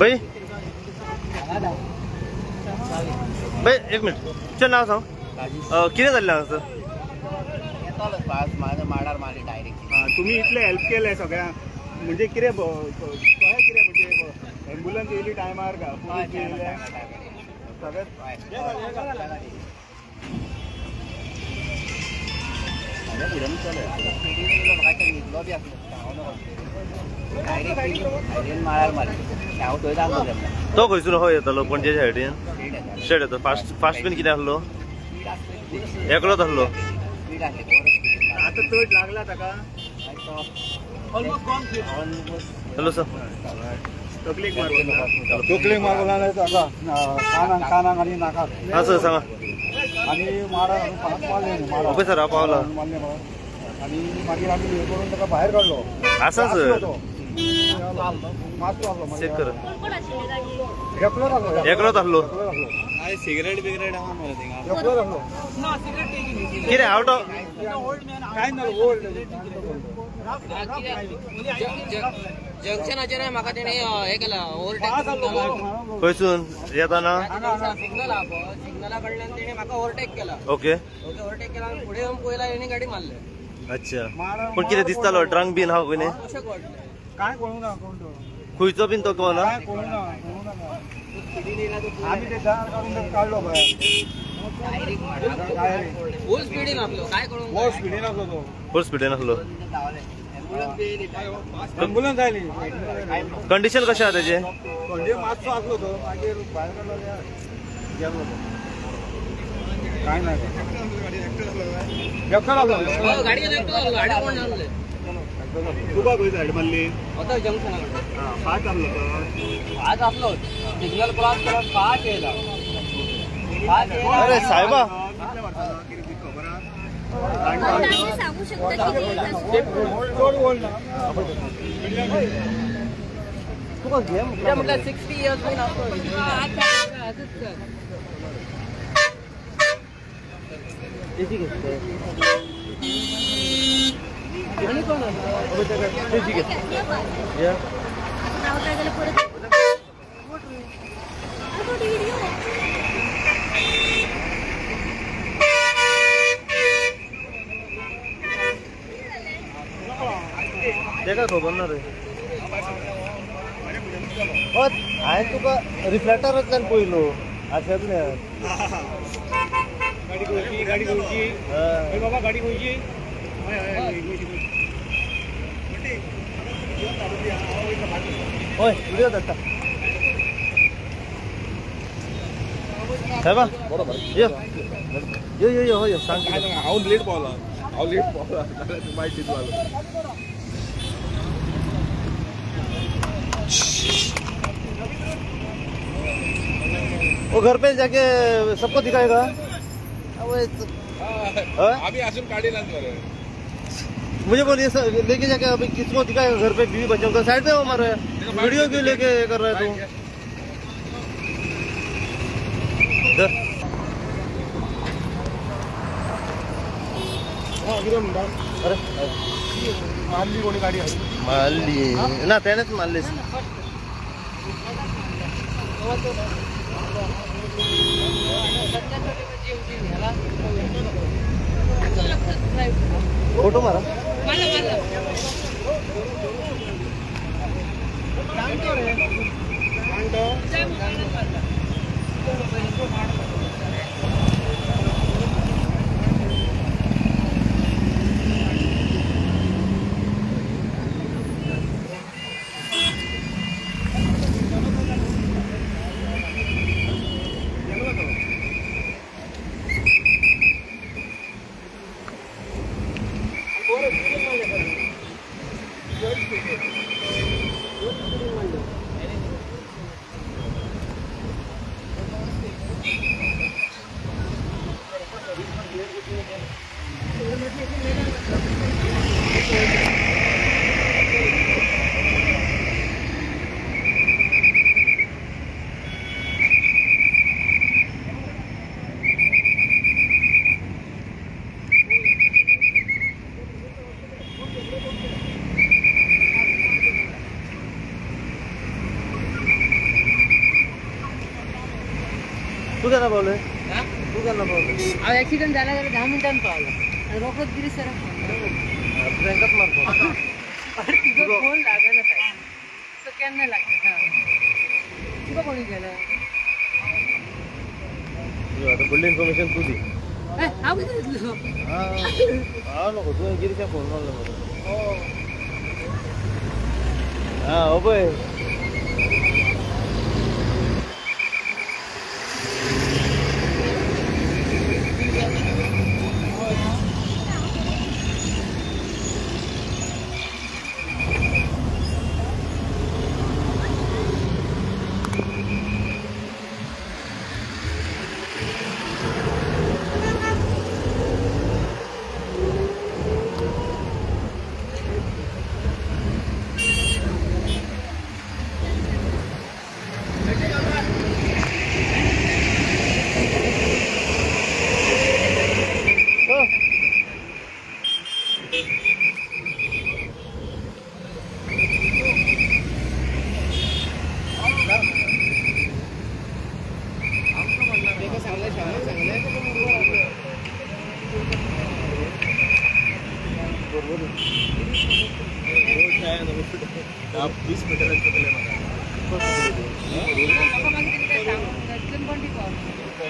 भाई भाई एक मिनिट तुझं नाव सांग किती झालेलं असं माडार मारली डायरेक्ट. तुम्ही इथले हेल्प केले सगळ्या म्हणजे कितें कितें म्हणजे एम्ब्युलन्स येयली टायमार का पुलीस येयले माळार मारली हांव थंय जालो तेन्ना. तो खंयसून हो येतलो पणजे सायडीन स्ट्रेट येतो फास्ट बीन कितें आसलो एकलोच आसलो. आता चड लागला ताका हॅलो सर तकलीक मारला कानाक आनी नाकाक हां सर सांगा आनी माडार मारले ओके सर हांव पावला आनी मागीर आमी हे करून ताका भायर काडलो. आसा सर मातसो आसलो चेक कर एकलोच आसलो एकलोच आसलो सिगरेट बिगरेट आहा मरे थिंगा. एकलोच आसलो कितें आवट कांय ना ओल्ड जंक्शनाचेर म्हाका तेणे हे केला ओव्हरटेक खंयसून येताना सिग्नला सिग्नला कडल्यान तेणे म्हाका ओव्हरटेक केला. ओके ओव्हरटेक केला आनी फुडें येवन पयला हेणी गाडी मारली. अच्छा पण कितें दिसतालो ड्रंक बीन हांव कोणी कशें कळटलें काय कळूंक ना कोण तो खंयचो बीन तो कोण काय कळूंक ना आमी ते दार काडून ताका काडलो भायर फुल स्पीडीन आपलो काय कळून हो स्पिडीन आसलो तो फुल स्पिडीन आसलो एम्ब्युलन्स आयली कंडिशन कशें आहा तेजें म्हणजे मातसो आसलो तो मागीर भायर काडलो गेलो तो काय ना एकटो आसलो गाडयेन एकटो जालो गाडी कोण नासले तुका खंय सायड मारली होता जंक्शना कडेन फास्ट आसलो तो आज आपलो सिग्नल क्रॉस केला फास्ट येयला अरे साहेबा कितले वर्साचो कितें खबर आहा नाही सांगू शकता की चड ओल्ड ना तुका गेम म्हटलं 60 इयर्स बीन आणि कोण या नाव काय झालं परत व्हिडिओ ते काय खबर ना रे हांवें तुका रिफ्लेक्टरांतल्यान पळयलो आशांतल्यान गाडी खंयची बाबा गाडी खंयची होय व्हिडिओ धाडटा साहेबा बरोबर यो यो यो यो यो सांग हांव लेट पावला मागीर तितू आलो वो घर पे जाके सबको दिखाएगा अभी आसुन काढेला मुझे बोलिए लेके जाके अभी किसको दिखाएगा घर पे बीवी बच्चों को साइड पे हो हमारे वीडियो क्यों लेके कर रहा है तू अरे मारली कोणी गाडी मारली ना त्यानेच मारली फोटो मारा तू काय ना पावले हा? तू काय ना पावले अहो ऍक्सिडेंट झाला गेला 10 मिनिटांनी पावला आणि रोखत गिरी सर बँकात मारतो तुझं फोन लागेलच आहे तर केन नाही लागत हा तुझं कोणी केलं आता फुल इन्फॉर्मेशन तू दी हा बघितलं हा नको तू गिरीच्या फोन मारला हा हो बाय आप 20 मीटरांचं केलं मला मागितलं काय सांगून पण ठीक आहे